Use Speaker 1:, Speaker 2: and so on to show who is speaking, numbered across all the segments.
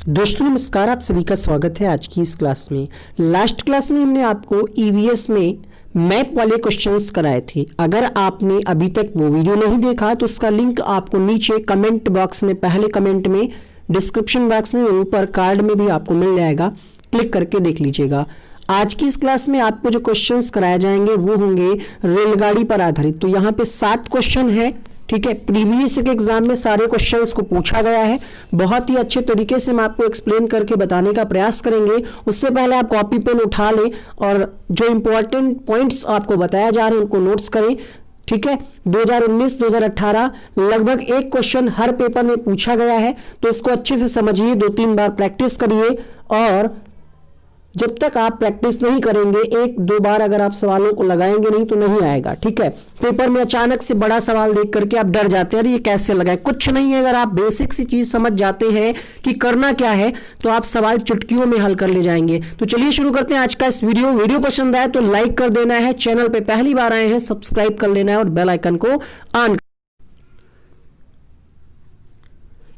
Speaker 1: दोस्तों नमस्कार, आप सभी का स्वागत है आज की इस क्लास में। लास्ट क्लास में हमने आपको ईवीएस में मैप वाले क्वेश्चंस कराए थे। अगर आपने अभी तक वो वीडियो नहीं देखा तो उसका लिंक आपको नीचे कमेंट बॉक्स में, पहले कमेंट में, डिस्क्रिप्शन बॉक्स में, ऊपर कार्ड में भी आपको मिल जाएगा। क्लिक करके देख लीजिएगा। आज की इस क्लास में आपको जो क्वेश्चंस कराए जाएंगे वो होंगे रेलगाड़ी पर आधारित। तो यहाँ पे 7 क्वेश्चन है, ठीक है। प्रीवियस के एग्जाम में सारे क्वेश्चंस को पूछा गया है। बहुत ही अच्छे तरीके से हम आपको एक्सप्लेन करके बताने का प्रयास करेंगे। उससे पहले आप कॉपी पेन उठा लें और जो इंपॉर्टेंट पॉइंट्स आपको बताया जा रहे हैं उनको नोट्स करें, ठीक है। 2019-2018 लगभग एक क्वेश्चन हर पेपर में पूछा गया है, तो इसको अच्छे से समझिए, 2-3 बार प्रैक्टिस करिए। और जब तक आप प्रैक्टिस नहीं करेंगे, 1-2 बार अगर आप सवालों को लगाएंगे नहीं तो नहीं आएगा, ठीक है। पेपर में अचानक से बड़ा सवाल देख करके आप डर जाते हैं, अरे ये कैसे लगाए। कुछ नहीं है, अगर आप बेसिक सी चीज समझ जाते हैं कि करना क्या है तो आप सवाल चुटकियों में हल कर ले जाएंगे। तो चलिए शुरू करते हैं आज का इस वीडियो पसंद आए तो लाइक कर देना है, चैनल पे पहली बार आए हैं सब्सक्राइब कर लेना है और बेल आइकन को ऑन।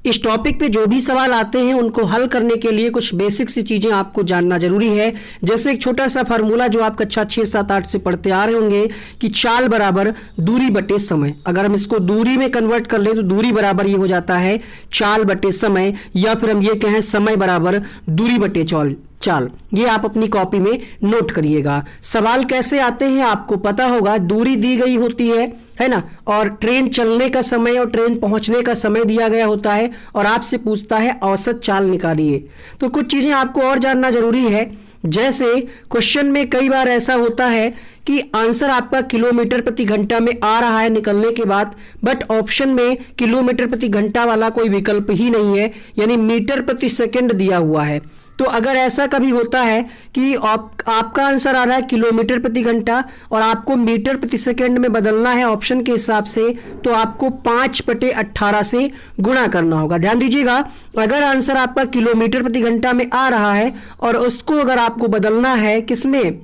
Speaker 1: इस टॉपिक पे जो भी सवाल आते हैं उनको हल करने के लिए कुछ बेसिक सी चीजें आपको जानना जरूरी है। जैसे एक छोटा सा फार्मूला जो आप कक्षा 6, 7, 8 से पढ़ते आ रहे होंगे कि चाल बराबर दूरी बटे समय। अगर हम इसको दूरी में कन्वर्ट कर ले तो दूरी बराबर ये हो जाता है चाल बटे समय, या फिर हम ये कहें समय बराबर दूरी बटे चाल। ये आप अपनी कॉपी में नोट करिएगा। सवाल कैसे आते हैं आपको पता होगा। दूरी दी गई होती है ना, और ट्रेन चलने का समय और ट्रेन पहुंचने का समय दिया गया होता है और आपसे पूछता है औसत चाल निकालिए। तो कुछ चीजें आपको और जानना जरूरी है। जैसे क्वेश्चन में कई बार ऐसा होता है कि आंसर आपका किलोमीटर प्रति घंटा में आ रहा है निकलने के बाद, बट ऑप्शन में किलोमीटर प्रति घंटा वाला कोई विकल्प ही नहीं है, यानी मीटर प्रति सेकंड दिया हुआ है। तो अगर ऐसा कभी होता है कि आपका आंसर आ रहा है किलोमीटर प्रति घंटा और आपको मीटर प्रति सेकंड में बदलना है ऑप्शन के हिसाब से, तो आपको 5/18 से गुणा करना होगा। ध्यान दीजिएगा, अगर आंसर आपका किलोमीटर प्रति घंटा में आ रहा है और उसको अगर आपको बदलना है किसमें,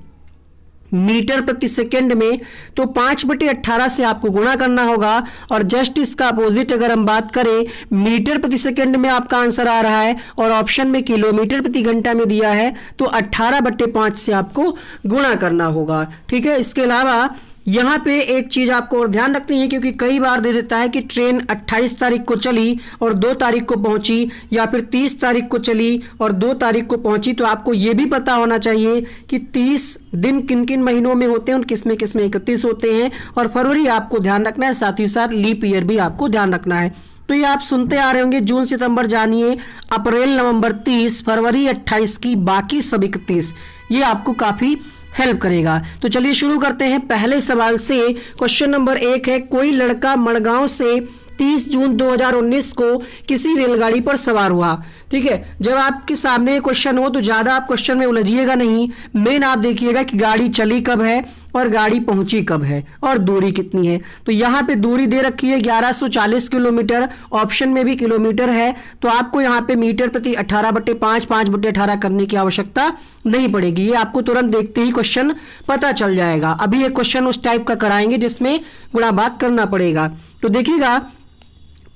Speaker 1: मीटर प्रति सेकंड में, तो 5/18 से आपको गुणा करना होगा। और जस्ट इसका अपोजिट अगर हम बात करें, मीटर प्रति सेकंड में आपका आंसर आ रहा है और ऑप्शन में किलोमीटर प्रति घंटा में दिया है, तो 18/5 से आपको गुणा करना होगा, ठीक है। इसके अलावा यहाँ पे एक चीज आपको और ध्यान रखनी है, क्योंकि कई बार दे देता है कि ट्रेन 28 तारीख को चली और 2 तारीख को पहुंची, या फिर 30 तारीख को चली और 2 तारीख को पहुंची। तो आपको ये भी पता होना चाहिए कि 30 दिन किन किन महीनों में होते हैं और किस में 31 होते हैं, और फरवरी आपको ध्यान रखना है, साथ ही साथ लीप ईयर भी आपको ध्यान रखना है। तो ये आप सुनते आ रहे होंगे, जून सितंबर जानिए, अप्रैल नवंबर 30, फरवरी 28 की, बाकी सब 31। ये आपको काफी हेल्प करेगा। तो चलिए शुरू करते हैं पहले सवाल से। क्वेश्चन नंबर 1 है, कोई लड़का मड़गांव से 30 जून 2019 को किसी रेलगाड़ी पर सवार हुआ। ठीक है, जब आपके सामने क्वेश्चन हो तो ज्यादा आप क्वेश्चन में उलझिएगा नहीं, मेन आप देखिएगा कि गाड़ी चली कब है और गाड़ी पहुंची कब है और दूरी कितनी है। तो यहाँ पे दूरी दे रखी है 1140 किलोमीटर, ऑप्शन में भी किलोमीटर है, तो आपको यहाँ पे मीटर प्रति 18/5, 5/18 करने की आवश्यकता नहीं पड़ेगी। ये आपको तुरंत देखते ही क्वेश्चन पता चल जाएगा। अभी एक क्वेश्चन उस टाइप का कराएंगे जिसमें गुणा भाग करना पड़ेगा। तो देखिएगा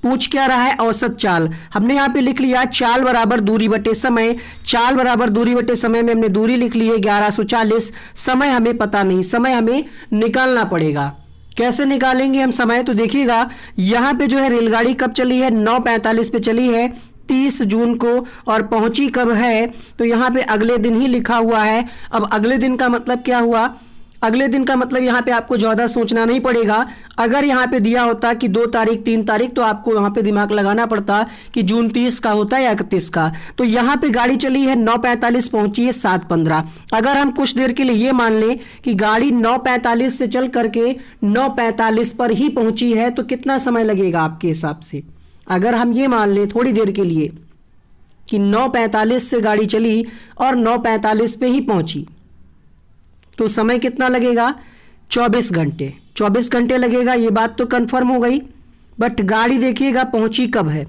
Speaker 1: पूछ क्या रहा है, औसत चाल। हमने यहाँ पे लिख लिया चाल बराबर दूरी बटे समय। चाल बराबर दूरी बटे समय में हमने दूरी लिख ली है 1140, समय हमें पता नहीं, समय हमें निकालना पड़ेगा। कैसे निकालेंगे हम समय, तो देखिएगा यहाँ पे जो है रेलगाड़ी कब चली है, 9:45 पे चली है 30 जून को, और पहुंची कब है, तो यहाँ पे अगले दिन ही लिखा हुआ है। अब अगले दिन का मतलब क्या हुआ, अगले दिन का मतलब यहाँ पे आपको ज्यादा सोचना नहीं पड़ेगा। अगर यहाँ पे दिया होता कि 2 तारीख 3 तारीख, तो आपको यहाँ पे दिमाग लगाना पड़ता कि जून 30 का होता है या 31 का। तो यहाँ पे गाड़ी चली है 9:45, पहुंची है 7:15। अगर हम कुछ देर के लिए ये मान लें कि गाड़ी 9:45 से चल करके 9:45 पर ही पहुंची है, तो कितना समय लगेगा आपके हिसाब से। अगर हम ये मान लें थोड़ी देर के लिए कि 9:45 से गाड़ी चली और 9:45 पे ही पहुंची, तो समय कितना लगेगा, 24 घंटे। 24 घंटे लगेगा, ये बात तो कंफर्म हो गई। बट गाड़ी देखिएगा पहुंची कब है,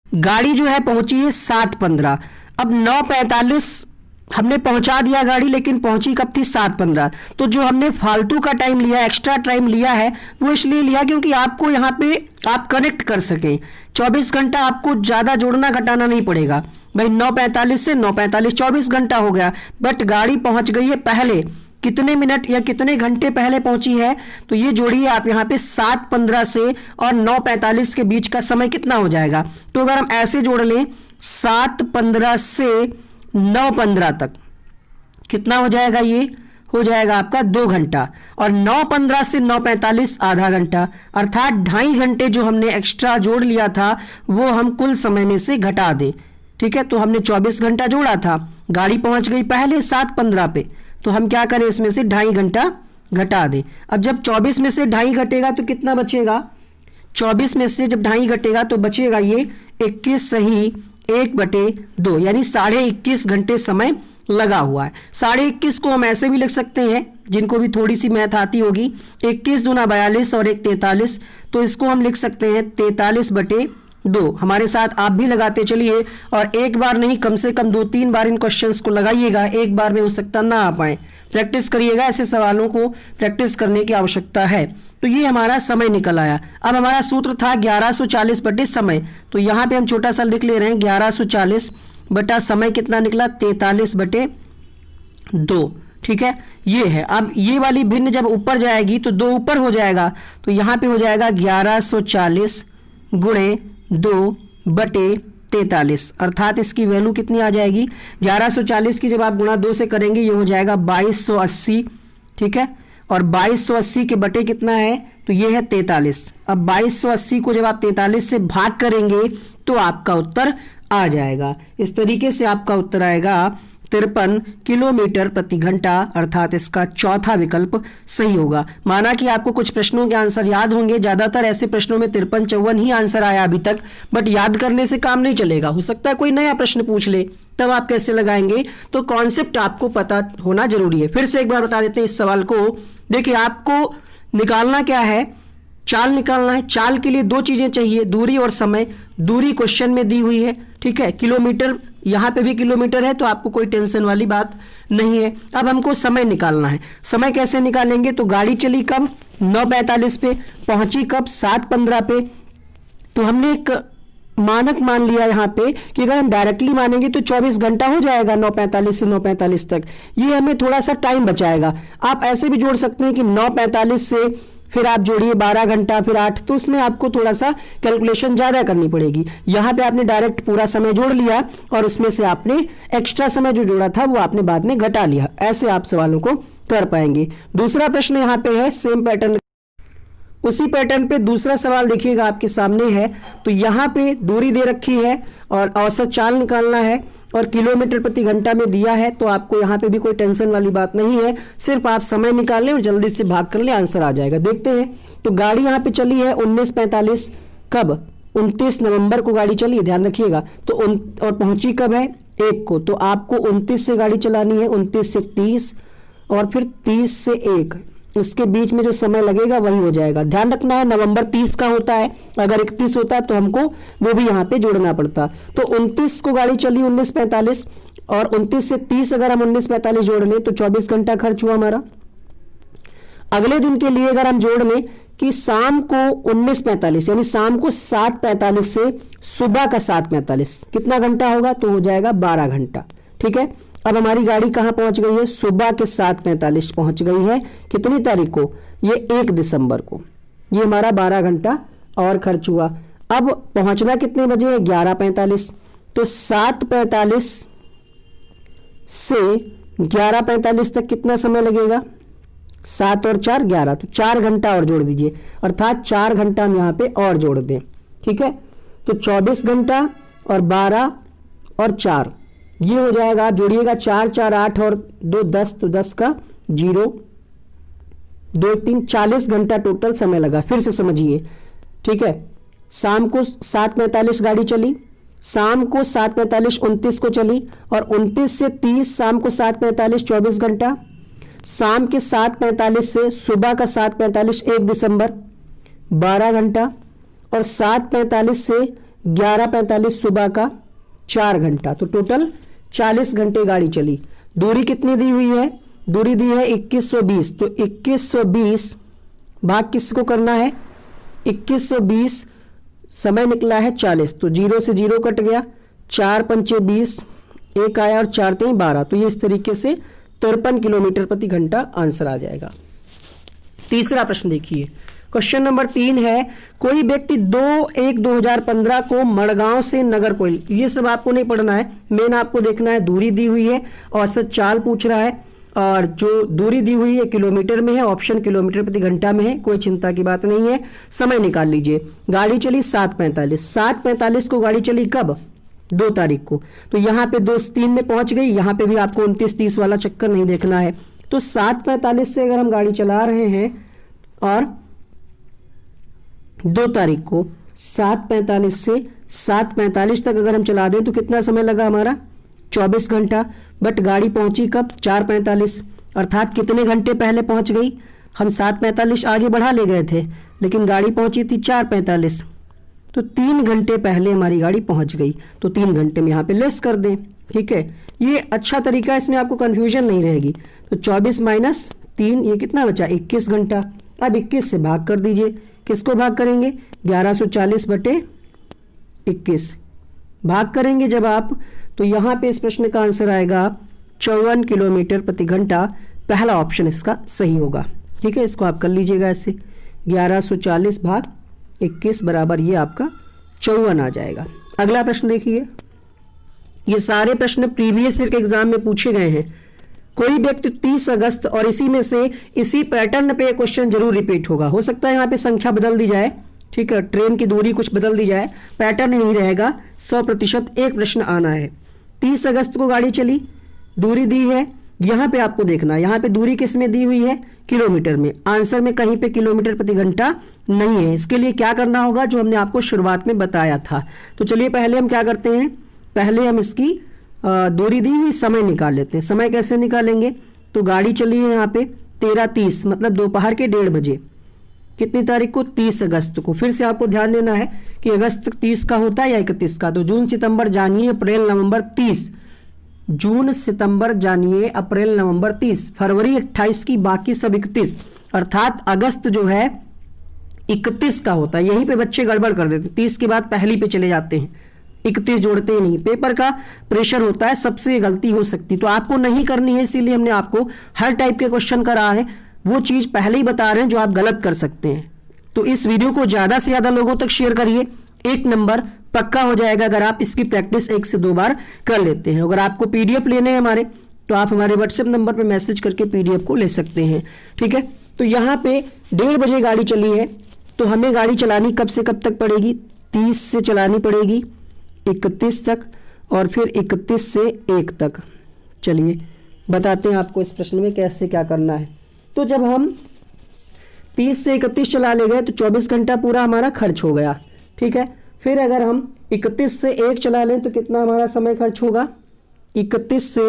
Speaker 1: गाड़ी जो है पहुंची है 7:15। अब 9:45 हमने पहुंचा दिया गाड़ी, लेकिन पहुंची कब थी? 7:15। तो जो हमने फालतू का टाइम लिया, एक्स्ट्रा टाइम लिया है, वो इसलिए लिया क्योंकि आपको यहाँ पे आप कनेक्ट कर सकें। 24 घंटा आपको ज़्यादा जोड़ना घटाना नहीं पड़ेगा भाई। 9:45 से 9:45 24 घंटा हो गया, बट गाड़ी पहुंच गई है पहले। कितने मिनट या कितने घंटे पहले पहुंची है? तो ये जोड़िए आप यहाँ पे 7:15 से और 9:45 के बीच का समय कितना हो जाएगा? तो अगर हम ऐसे जोड़ लें 7:15 से 9:15 तक, कितना हो जाएगा? ये हो जाएगा आपका 2 घंटा। और 9:15 से 9:45 आधा घंटा, अर्थात 2.5 घंटे जो हमने एक्स्ट्रा जोड़ लिया था वो हम कुल समय में से घटा दें। ठीक है, तो हमने 24 घंटा जोड़ा था, गाड़ी पहुंच गई पहले 7:15 पे, तो हम क्या करें? इसमें से 2.5 घंटा घटा दें। अब जब 24 में से 2.5 घटेगा तो कितना बचेगा? 24 में से जब 2.5 घटेगा तो बचेगा ये 21 सही 1/2, यानी 21.5 घंटे समय लगा हुआ है। 21.5 को हम ऐसे भी लिख सकते हैं, जिनको भी थोड़ी सी मैथ आती होगी, 21 दूना 42 और 1 43, तो इसको हम लिख सकते हैं 43/2। हमारे साथ आप भी लगाते चलिए, और एक बार नहीं कम से कम 2-3 बार इन क्वेश्चंस को लगाइएगा, एक बार में हो सकता ना आ पाए। प्रैक्टिस करिएगा, ऐसे सवालों को प्रैक्टिस करने की आवश्यकता है। तो ये हमारा समय निकल आया। अब हमारा सूत्र था 1140 बटे समय, तो यहाँ पे हम छोटा सा लिख ले रहे हैं 1140 बटा समय कितना निकला? 43/2। ठीक है, ये है। अब ये वाली भिन्न जब ऊपर जाएगी तो 2 ऊपर हो जाएगा, तो यहाँ पे हो जाएगा 1140 गुणे 2/43, अर्थात इसकी वैल्यू कितनी आ जाएगी? 1140 की जब आप गुणा 2 से करेंगे ये हो जाएगा 2280। ठीक है, और 2280 के बटे कितना है? तो ये है 43। अब 2280 को जब आप 43 से भाग करेंगे तो आपका उत्तर आ जाएगा। इस तरीके से आपका उत्तर आएगा 53 किलोमीटर प्रति घंटा, अर्थात इसका चौथा विकल्प सही होगा। माना कि आपको कुछ प्रश्नों के आंसर याद होंगे, ज्यादातर ऐसे प्रश्नों में 53-54 ही आंसर आया अभी तक, बट याद करने से काम नहीं चलेगा। हो सकता है कोई नया प्रश्न पूछ ले, तब आप कैसे लगाएंगे? तो कॉन्सेप्ट आपको पता होना जरूरी है। फिर से एक बार बता देते हैं इस सवाल को। देखिए, आपको निकालना क्या है? चाल निकालना है। चाल के लिए 2 चीजें चाहिए, दूरी और समय। दूरी क्वेश्चन में दी हुई है, ठीक है, किलोमीटर, यहाँ पे भी किलोमीटर है, तो आपको कोई टेंशन वाली बात नहीं है। अब हमको समय निकालना है। समय कैसे निकालेंगे? तो गाड़ी चली कब? 9:45 पे, पहुंची कब? 7:15 पे। तो हमने एक मानक मान लिया यहाँ पे कि अगर हम डायरेक्टली मानेंगे तो 24 घंटा हो जाएगा 9:45 से 9:45 तक। ये हमें थोड़ा सा टाइम बचाएगा। आप ऐसे भी जोड़ सकते हैं कि 9:45 से फिर आप जोड़िए 12 घंटा, फिर 8, तो उसमें आपको थोड़ा सा कैलकुलेशन ज़्यादा करनी पड़ेगी। यहाँ पे आपने डायरेक्ट पूरा समय जोड़ लिया और उसमें से आपने एक्स्ट्रा समय जो जोड़ा था वो आपने बाद में घटा लिया। ऐसे आप सवालों को कर पाएंगे। दूसरा प्रश्न यहाँ पे है सेम पैटर्न, उसी पैटर्न पे दूसरा सवाल देखिएगा आपके सामने है। तो यहाँ पे दूरी दे रखी है और औसत चाल निकालना है और किलोमीटर प्रति घंटा में दिया है, तो आपको यहाँ पे भी कोई टेंशन वाली बात नहीं है। सिर्फ आप समय निकाल लें और जल्दी से भाग कर लें, आंसर आ जाएगा। देखते हैं। तो गाड़ी यहाँ पे चली है 19:45, कब? 29 नवंबर को गाड़ी चली, ध्यान रखिएगा। तो और पहुंची कब है? 1 को। तो आपको 29 से गाड़ी चलानी है, 29 से 30 और फिर 30 से 1, इसके बीच में जो समय लगेगा वही हो जाएगा। ध्यान रखना है नवंबर 30 का होता है, अगर 31 होता तो हमको वो भी यहाँ पे जोड़ना पड़ता। तो 29 को गाड़ी चली 19:45 और 29 से 30 अगर हम 19:45 जोड़ लें तो 24 घंटा खर्च हुआ हमारा। अगले दिन के लिए अगर हम जोड़ लें कि शाम को 19:45 यानी शाम को 7:45 से सुबह का 7:45 कितना घंटा होगा? तो हो जाएगा 12 घंटा। ठीक है, अब हमारी गाड़ी कहाँ पहुंच गई है? सुबह के 7:45 पहुंच गई है। कितनी तारीख को? ये 1 दिसंबर को। ये हमारा 12 घंटा और खर्च हुआ। अब पहुंचना कितने बजे है? 11:45। तो 7:45 से 11:45 तक कितना समय लगेगा? 7 और 4 11, तो 4 घंटा और जोड़ दीजिए, अर्थात 4 घंटा हम यहाँ पे और जोड़ दें। ठीक है, तो 24 घंटा और 12 और 4, ये हो जाएगा। जोड़िएगा 4 4 8 और 2 10, तो 10 का 0 2 3 40 घंटा टोटल समय लगा। फिर से समझिए, ठीक है। शाम को 7:45 गाड़ी चली, शाम को 7:45 29 को चली और 29 से 30 शाम को 7:45 24 घंटा। शाम के 7:45 से सुबह का 7:45 1 दिसंबर 12 घंटा और 7:45 से 11:45 सुबह का 4 घंटा, तो टोटल 40 घंटे गाड़ी चली। दूरी कितनी दी हुई है, दूरी दी है 2120, तो 2120 भाग किसको करना है, 2120, समय निकला है 40, तो 0 से 0 कट गया, 4 पंचे 20, 1 आया और 4 3 12, तो ये इस तरीके से 53 किलोमीटर प्रति घंटा आंसर आ जाएगा। तीसरा प्रश्न देखिए, क्वेश्चन नंबर 3 है, कोई व्यक्ति 2/1/2015 को मड़गांव से नगरकोइल, ये सब आपको नहीं पढ़ना है, मेन आपको देखना है दूरी दी हुई है, औसत चाल पूछ रहा है, और जो दूरी दी हुई है किलोमीटर में है, ऑप्शन किलोमीटर प्रति घंटा में है, कोई चिंता की बात नहीं है। समय निकाल लीजिए, गाड़ी चली 7:45, 7:45 को गाड़ी चली कब, 2 तारीख को, तो यहाँ पे 2:03 में पहुंच गई, यहाँ पे भी आपको 29-30 वाला चक्कर नहीं देखना है। तो 7:45 से अगर हम गाड़ी चला रहे हैं और 2 तारीख को 7:45 से 7:45 तक अगर हम चला दें तो कितना समय लगा हमारा, 24 घंटा। बट गाड़ी पहुंची कब, 4:45, अर्थात कितने घंटे पहले पहुंच गई, हम 7:45 आगे बढ़ा ले गए थे, लेकिन गाड़ी पहुंची थी 4:45, तो 3 घंटे पहले हमारी गाड़ी पहुंच गई, तो 3 घंटे में यहाँ पे लेस कर दें। ठीक है, ये अच्छा तरीका है, इसमें आपको कंफ्यूजन नहीं रहेगी। तो 24 माइनस 3, ये कितना बचा, 21 घंटा। अब 21 से भाग कर दीजिए, किसको भाग करेंगे, 1140 बटे 21 भाग करेंगे जब आप, तो यहाँ पे इस प्रश्न का आंसर आएगा 54 किलोमीटर प्रति घंटा, पहला ऑप्शन इसका सही होगा। ठीक है, इसको आप कर लीजिएगा ऐसे, 1140 भाग 21 बराबर ये आपका 54 आ जाएगा। अगला प्रश्न देखिए, ये सारे प्रश्न प्रीवियस ईयर के एग्जाम में पूछे गए हैं। कोई व्यक्ति 30 अगस्त, और इसी में से इसी पैटर्न पे क्वेश्चन जरूर रिपीट होगा, हो सकता है यहाँ पे संख्या बदल दी जाए, ठीक है, ट्रेन की दूरी कुछ बदल दी जाए, पैटर्न नहीं रहेगा, 100% एक प्रश्न आना है। 30 अगस्त को गाड़ी चली, दूरी दी है, यहाँ पे आपको देखना, यहाँ पे दूरी किस में दी हुई है, किलोमीटर में, आंसर में कहीं पे किलोमीटर प्रति घंटा नहीं है। इसके लिए क्या करना होगा, जो हमने आपको शुरुआत में बताया था। तो चलिए पहले हम क्या करते हैं, पहले हम इसकी दूरी दी हुई समय निकाल लेते हैं। समय कैसे निकालेंगे, तो गाड़ी चली है यहाँ पे 13:30, मतलब दोपहर के 1:30 बजे, कितनी तारीख को, 30 अगस्त को। फिर से आपको ध्यान देना है कि अगस्त 30 का होता है या 31 का, तो जून सितंबर जानिए अप्रैल नवंबर 30, जून सितंबर जानिए अप्रैल नवंबर 30, फरवरी 28 की, बाकी सब 31, अर्थात अगस्त जो है 31 का होता है। यहीं पे बच्चे गड़बड़ कर देते हैं, 30 के बाद पहली पे चले जाते हैं, 31 जोड़ते ही नहीं, पेपर का प्रेशर होता है, सबसे गलती हो सकती, तो आपको नहीं करनी है, इसीलिए हमने आपको हर टाइप के क्वेश्चन करा है, वो चीज पहले ही बता रहे हैं जो आप गलत कर सकते हैं। तो इस वीडियो को ज्यादा से ज्यादा लोगों तक शेयर करिए, 1 नंबर पक्का हो जाएगा अगर आप इसकी प्रैक्टिस 1 से 2 बार कर लेते हैं। अगर आपको पीडीएफ लेने हैं हमारे, तो आप हमारे व्हाट्सएप नंबर पर मैसेज करके पीडीएफ को ले सकते हैं। ठीक है, तो यहाँ पे 1:30 बजे गाड़ी चली है, तो हमें गाड़ी चलानी कब से कब तक पड़ेगी, 30 से चलानी पड़ेगी 31 तक, और फिर 31 से 1 तक। चलिए बताते हैं आपको इस प्रश्न में कैसे क्या करना है। तो जब हम 30 से 31 चला ले गए तो 24 घंटा पूरा हमारा खर्च हो गया। ठीक है, फिर अगर हम 31 से 1 चला लें तो कितना हमारा समय खर्च होगा, 31 से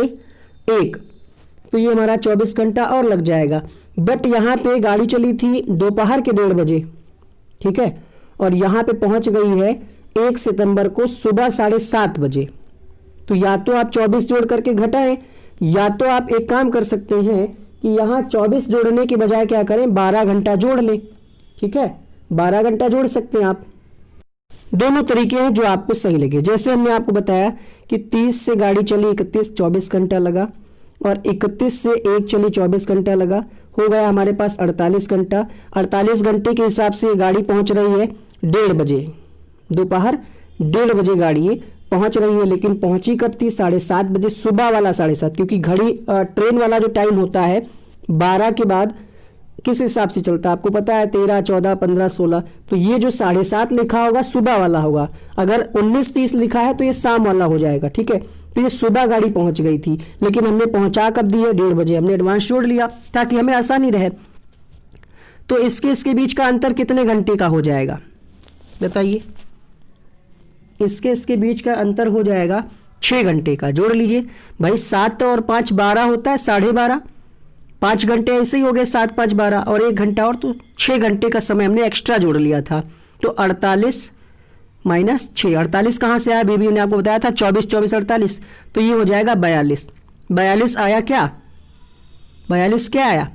Speaker 1: 1, तो ये हमारा 24 घंटा और लग जाएगा। बट यहाँ पे गाड़ी चली थी दोपहर के 1:30 बजे, ठीक है, और यहाँ पे पहुँच गई है 1 सितंबर को सुबह 7:30 बजे। तो या तो आप 24 जोड़ करके घटाएं, या तो आप एक काम कर सकते हैं कि यहाँ 24 जोड़ने के बजाय क्या करें, 12 घंटा जोड़ लें। ठीक है, 12 घंटा जोड़ सकते हैं आप, दोनों तरीके हैं जो आपको सही लगे। जैसे हमने आपको बताया कि 30 से गाड़ी चली 31, 24 घंटा लगा, और 31 से 1 चली 24 घंटा लगा, हो गया हमारे पास 48 घंटा। 48 घंटे के हिसाब से गाड़ी पहुंच रही है 1:30 बजे, दोपहर 1:30 बजे गाड़ी पहुंच रही है, लेकिन पहुंची कब थी, 7:30 बजे, सुबह वाला 7:30, क्योंकि घड़ी ट्रेन वाला जो टाइम होता है 12 के बाद किस हिसाब से चलता है आपको पता है, 13, 14, 15, 16, तो ये जो 7:30 लिखा होगा सुबह वाला होगा। अगर 19:30 लिखा है तो ये शाम वाला हो जाएगा। ठीक है, तो ये सुबह गाड़ी पहुंच गई थी, लेकिन हमने पहुंचा कब दी है, 1:30 बजे, हमने एडवांस जोड़ लिया ताकि हमें आसानी रहे। तो इसके बीच का अंतर कितने घंटे का हो जाएगा बताइए, इसके बीच का अंतर हो जाएगा 6 घंटे का। जोड़ लीजिए भाई, 7 और 5 12 होता है, 12.5, 5 घंटे ऐसे ही हो गए, 7, 5, 12, और 1 घंटा और, तो 6 घंटे का समय हमने एक्स्ट्रा जोड़ लिया था। तो 48 माइनस 6, 48 कहाँ से आया, बेबी ने आपको बताया था 24, 24, 48, तो ये हो जाएगा 42। 42 आया क्या? 42 क्या आया?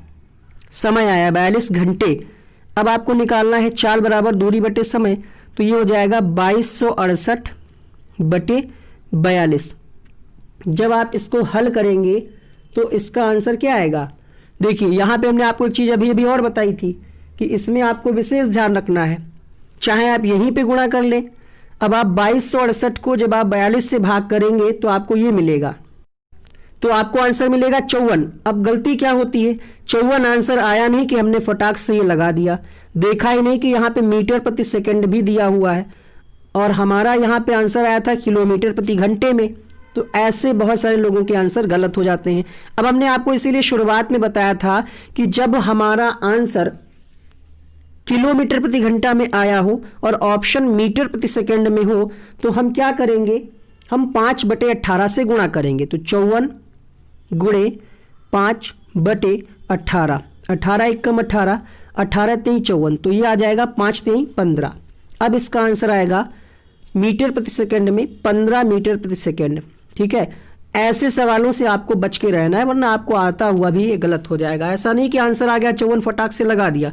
Speaker 1: समय आया 42 घंटे। अब आपको निकालना है चाल बराबर दूरी बटे समय, तो ये हो जाएगा 2268 बटे 42। जब आप इसको हल करेंगे तो इसका आंसर क्या आएगा? देखिए यहाँ पे हमने आपको एक चीज़ अभी अभी और बताई थी कि इसमें आपको विशेष ध्यान रखना है, चाहे आप यहीं पे गुणा कर लें। अब आप 2268 को जब आप 42 से भाग करेंगे तो आपको ये मिलेगा, तो आपको आंसर मिलेगा 54। अब गलती क्या होती है, 54 आंसर आया नहीं कि हमने फटाक से ये लगा दिया, देखा ही नहीं कि यहाँ पे मीटर प्रति सेकंड भी दिया हुआ है और हमारा यहाँ पे आंसर आया था किलोमीटर प्रति घंटे में। तो ऐसे बहुत सारे लोगों के आंसर गलत हो जाते हैं। अब हमने आपको इसीलिए शुरुआत में बताया था कि जब हमारा आंसर किलोमीटर प्रति घंटा में आया हो और ऑप्शन मीटर प्रति सेकंड में हो तो हम क्या करेंगे, हम 5/18 से गुणा करेंगे। तो 54 गुणे 5/18, 18 एकम 18, 18 3 54, तो ये आ जाएगा 5 3 15। अब इसका आंसर आएगा मीटर प्रति सेकंड में 15 मीटर प्रति सेकंड। ठीक है, ऐसे सवालों से आपको बच के रहना है वरना आपको आता हुआ भी ये गलत हो जाएगा। ऐसा नहीं कि आंसर आ गया 54 फटाक से लगा दिया।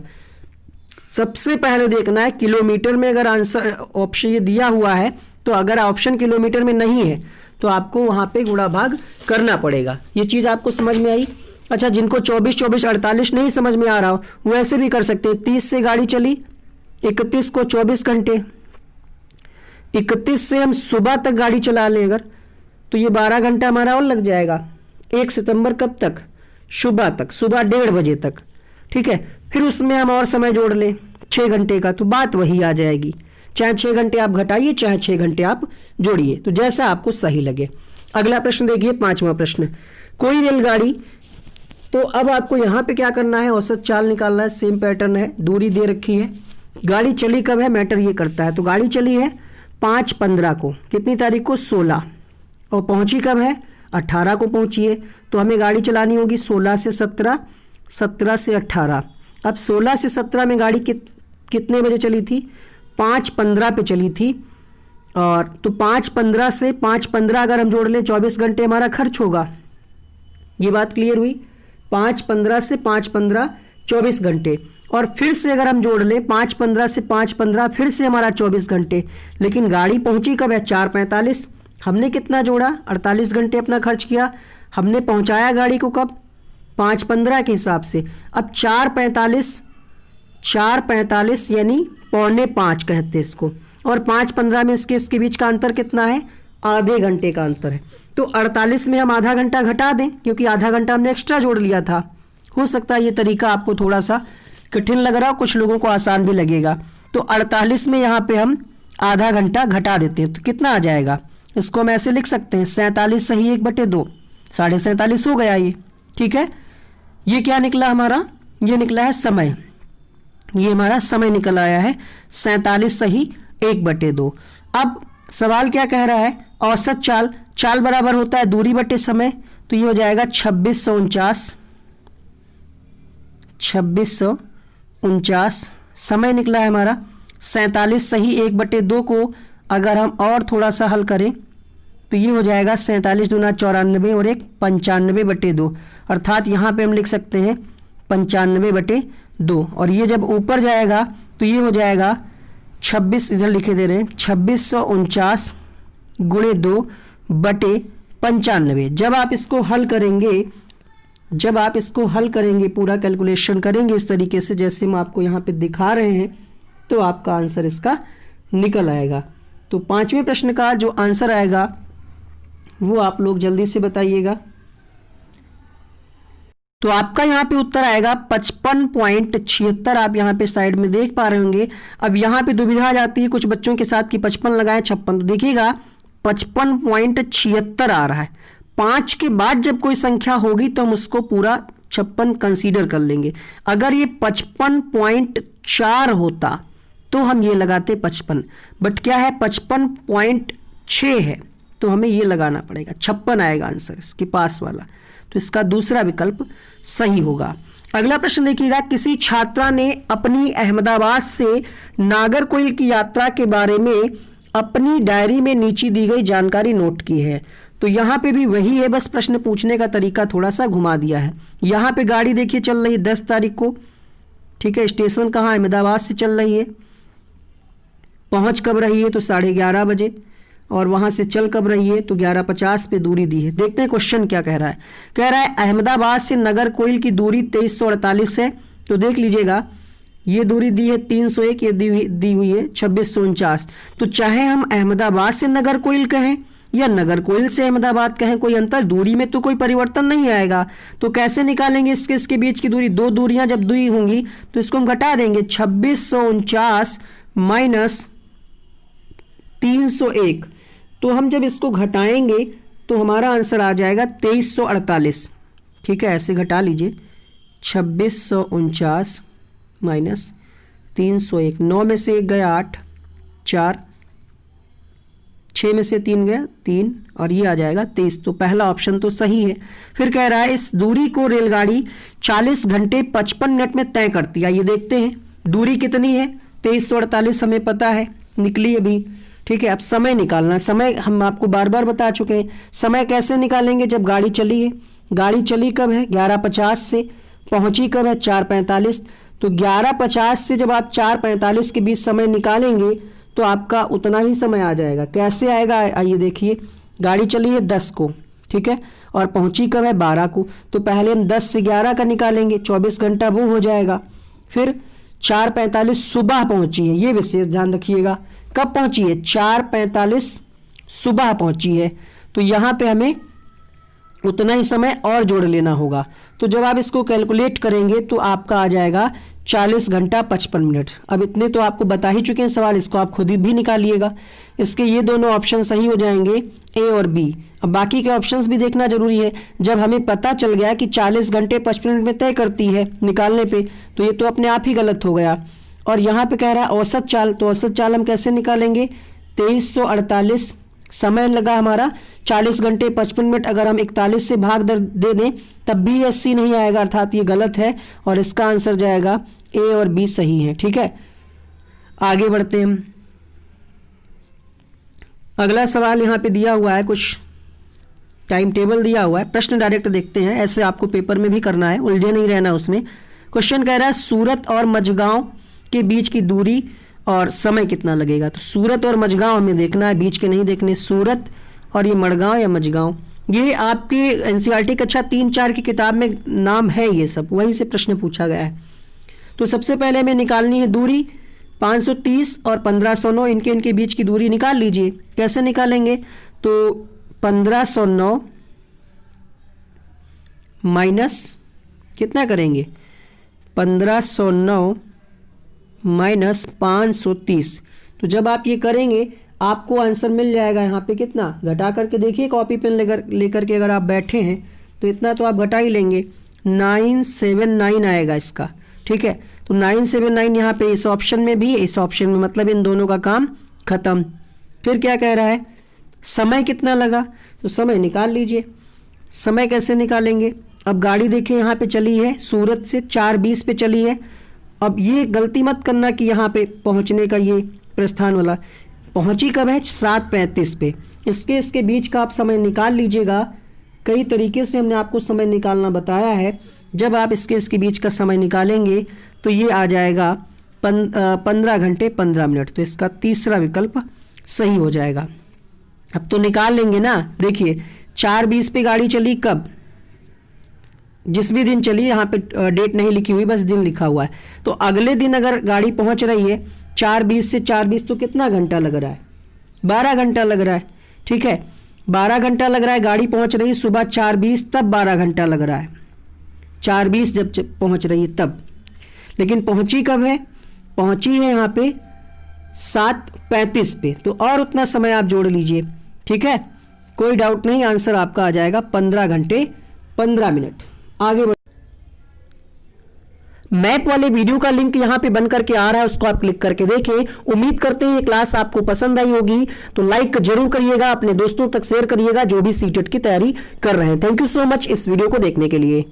Speaker 1: सबसे पहले देखना है किलोमीटर में, अगर आंसर ऑप्शन ये दिया हुआ है तो अगर ऑप्शन किलोमीटर में नहीं है तो आपको वहाँ पे गुणा भाग करना पड़ेगा। ये चीज़ आपको समझ में आई? अच्छा, जिनको 24 24 48 नहीं समझ में आ रहा हो वो ऐसे भी कर सकते हैं। 30 से गाड़ी चली, 31 को 24 घंटे, 31 से हम सुबह तक गाड़ी चला लें अगर, तो ये 12 घंटा हमारा और लग जाएगा। 1 सितंबर कब तक? सुबह तक, सुबह 1:30 बजे तक। ठीक है, फिर उसमें हम और समय जोड़ लें 6 घंटे का, तो बात वही आ जाएगी। चाहे 6 घंटे आप घटाइए, चाहे 6 घंटे आप जोड़िए, तो जैसा आपको सही लगे। अगला प्रश्न देखिए, 5वां प्रश्न। कोई रेलगाड़ी, तो अब आपको यहाँ पे क्या करना है, औसत चाल निकालना है। सेम पैटर्न है, दूरी दे रखी है, गाड़ी चली कब है मैटर ये करता है। तो गाड़ी चली है 5/15 को, कितनी तारीख को? 16, और पहुंची कब है? 18 को पहुंची है। तो हमें गाड़ी चलानी होगी 16 से 17, 17 से 18। अब 16 से 17 में गाड़ी कितने बजे चली थी? 5:15 पे चली थी। और तो 5:15 से 5:15 अगर हम जोड़ लें 24 घंटे हमारा खर्च होगा। ये बात क्लियर हुई? 5:15 से 5:15 24 घंटे, और फिर से अगर हम जोड़ लें 5:15 से 5:15 फिर से हमारा 24 घंटे। लेकिन गाड़ी पहुंची कब है? 4:45। हमने कितना जोड़ा? 48 घंटे अपना खर्च किया। हमने पहुंचाया गाड़ी को कब? 5:15 के हिसाब से। अब 4:45 यानी 4:45 कहते हैं इसको, और 5:15 में इसके बीच का अंतर कितना है? आधे घंटे का अंतर है। तो 48 में हम आधा घंटा घटा दें, क्योंकि आधा घंटा हमने एक्स्ट्रा जोड़ लिया था। हो सकता है ये तरीका आपको थोड़ा सा कठिन लग रहा हो, कुछ लोगों को आसान भी लगेगा। तो 48 में यहाँ पे हम आधा घंटा घटा देते हैं, तो कितना आ जाएगा? इसको हम ऐसे लिख सकते हैं 47 सही 1/2, 47.5 हो गया ये। ठीक है, ये क्या निकला हमारा? ये निकला है समय, ये हमारा समय निकल आया है 47 सही 1/2। अब सवाल क्या कह रहा है? औसत चाल, चाल बराबर होता है दूरी बटे समय, तो ये हो जाएगा 2649। समय निकला है हमारा 47 सही 1/2 को अगर हम और थोड़ा सा हल करें तो ये हो जाएगा 47 दूना 94 और 1 95/2, अर्थात यहाँ पे हम लिख सकते हैं 95/2। और ये जब ऊपर जाएगा तो ये हो जाएगा 26, इधर लिखे दे रहे हैं 2649 गुणे 2/95। जब आप इसको हल करेंगे, पूरा कैलकुलेशन करेंगे इस तरीके से जैसे हम आपको यहाँ पे दिखा रहे हैं, तो आपका आंसर इसका निकल आएगा। तो 5वें प्रश्न का जो आंसर आएगा वो आप लोग जल्दी से बताइएगा। तो आपका यहाँ पे उत्तर आएगा 55.76। आप यहाँ पे साइड में देख पा रहे होंगे। अब यहाँ पे दुविधा आ जाती है कुछ बच्चों के साथ कि 55 लगाए 56, तो देखिएगा 55.76 आ रहा है। 5 के बाद जब कोई संख्या होगी तो हम उसको पूरा 56 कंसीडर कर लेंगे। अगर ये 55.4 होता तो हम ये लगाते 55, बट क्या है 55.6 है, तो हमें ये लगाना पड़ेगा 56 आएगा आंसर इसके पास वाला। तो इसका दूसरा विकल्प सही होगा। अगला प्रश्न देखिएगा, किसी छात्रा ने अपनी अहमदाबाद से नागरकोइल की यात्रा के बारे में अपनी डायरी में नीचे दी गई जानकारी नोट की है। तो यहाँ पे भी वही है, बस प्रश्न पूछने का तरीका थोड़ा सा घुमा दिया है। यहाँ पे गाड़ी देखिए चल रही है 10 तारीख को, ठीक है। स्टेशन कहाँ, अहमदाबाद से चल रही है। पहुँच कब रही है, तो 11:30 बजे। और वहाँ से चल कब रही है, तो 11:50 पे दूरी दी है। देखते हैं क्वेश्चन क्या कह रहा है। कह रहा है अहमदाबाद से नगरकोइल की दूरी 2348 है। तो देख लीजिएगा, ये दूरी दी है 301, ये दी हुई है 2649। तो चाहे हम अहमदाबाद से नगरकोइल कहें या नगरकोइल से अहमदाबाद कहें, कोई अंतर दूरी में तो कोई परिवर्तन नहीं आएगा। तो कैसे निकालेंगे इसके बीच की दूरी? दो दूरियां जब दूरी होंगी तो इसको हम घटा देंगे। 2649 माइनस 301, तो हम जब इसको घटाएंगे तो हमारा आंसर आ जाएगा 2348, ठीक है। ऐसे घटा लीजिए, 2649 माइनस 301, 9 में से 1 गया 8, 4, 6 में से 3 गया 3, और ये आ जाएगा 23। तो पहला ऑप्शन तो सही है। फिर कह रहा है इस दूरी को रेलगाड़ी 40 घंटे 55 मिनट में तय करती है। ये देखते हैं दूरी कितनी है, 2348 हमें पता है, निकली अभी, ठीक है। अब समय निकालना, समय हम आपको बार बार बता चुके हैं। समय कैसे निकालेंगे, जब गाड़ी चली है, गाड़ी चली कब है 11:50 से, पहुंची कब है 4:45। तो 11:50 से जब आप 4:45 के बीच समय निकालेंगे तो आपका उतना ही समय आ जाएगा। कैसे आएगा, आइए देखिए। गाड़ी चली है 10 को, ठीक है, और पहुंची कब है 12 को। तो पहले हम 10 से 11 का निकालेंगे, 24 घंटा वो हो जाएगा। फिर 4:45 सुबह पहुंची है, ये विशेष ध्यान रखिएगा। कब पहुंची है, 4:45 सुबह पहुंची है। तो यहाँ पे हमें उतना ही समय और जोड़ लेना होगा। तो जब आप इसको कैलकुलेट करेंगे तो आपका आ जाएगा 40 घंटा 55 मिनट। अब इतने तो आपको बता ही चुके हैं सवाल, इसको आप खुद ही भी निकालिएगा। इसके ये दोनों ऑप्शन सही हो जाएंगे, ए और बी। अब बाकी के ऑप्शंस भी देखना जरूरी है। जब हमें पता चल गया कि 40 घंटे 55 मिनट में तय करती है निकालने पे, तो ये तो अपने आप ही गलत हो गया। और यहाँ पे कह रहा है औसत चाल, तो औसत चाल हम कैसे निकालेंगे, 2348 समय लगा हमारा 40 घंटे 55 मिनट। अगर हम 41 से भाग दे दें तब भी 80 नहीं आएगा, अर्थात ये गलत है। और इसका आंसर जाएगा ए और बी सही है, ठीक है। आगे बढ़ते हैं हम। अगला सवाल यहाँ पे दिया हुआ है, कुछ टाइम टेबल दिया हुआ है। प्रश्न डायरेक्ट देखते हैं, ऐसे आपको पेपर में भी करना है, उलझे नहीं रहना उसमें। क्वेश्चन कह रहा है सूरत और मझगांव के बीच की दूरी और समय कितना लगेगा। तो सूरत और मझगांव हमें देखना है, बीच के नहीं देखने। सूरत और ये मड़गांव या मझगांव, ये आपके एनसीईआरटी कक्षा 3-4 की किताब में नाम है, ये सब वहीं से प्रश्न पूछा गया है। तो सबसे पहले हमें निकालनी है दूरी, 530 और 1509, इनके बीच की दूरी निकाल लीजिए। कैसे निकालेंगे, तो 1509 माइनस कितना करेंगे, 1509 माइनस 530। तो जब आप ये करेंगे आपको आंसर मिल जाएगा यहाँ पे कितना, घटा करके देखिए कॉपी पेन लेकर के अगर आप बैठे हैं तो इतना तो आप घटा ही लेंगे, 979 आएगा इसका, ठीक है। तो 979 यहाँ पे इस ऑप्शन में भी, इस ऑप्शन में, मतलब इन दोनों का काम खत्म। फिर क्या कह रहा है, समय कितना लगा, तो समय निकाल लीजिए। समय कैसे निकालेंगे, अब गाड़ी देखिए यहाँ पे चली है सूरत से 4:20 पे चली है। अब ये गलती मत करना कि यहाँ पे पहुँचने का ये प्रस्थान वाला, पहुँची कब है 7:35 पे। इसके बीच का आप समय निकाल लीजिएगा। कई तरीके से हमने आपको समय निकालना बताया है। जब आप इसके बीच का समय निकालेंगे तो ये आ जाएगा 15 घंटे 15 मिनट। तो इसका तीसरा विकल्प सही हो जाएगा। अब तो निकाल लेंगे ना। देखिए 4:20 पे गाड़ी चली, कब, जिस भी दिन चली, यहाँ पे डेट नहीं लिखी हुई, बस दिन लिखा हुआ है। तो अगले दिन अगर गाड़ी पहुँच रही है 4:20 से 4:20, तो कितना घंटा लग रहा है, 12 घंटा लग रहा है, ठीक है। 12 घंटा लग रहा है, गाड़ी पहुँच रही है सुबह 4:20, तब 12 घंटा लग रहा है, 4:20 जब पहुँच रही है तब। लेकिन पहुँची कब है, पहुँची है यहाँ पे 7:35 पे, तो और उतना समय आप जोड़ लीजिए, ठीक है। कोई डाउट नहीं, आंसर आपका आ जाएगा 15 घंटे 15 मिनट। आगे बढ़, मैप वाले वीडियो का लिंक यहाँ पे बन करके आ रहा है, उसको आप क्लिक करके देखें। उम्मीद करते हैं ये क्लास आपको पसंद आई होगी, तो लाइक जरूर करिएगा, अपने दोस्तों तक शेयर करिएगा जो भी सीटेट की तैयारी कर रहे हैं। थैंक यू सो मच इस वीडियो को देखने के लिए।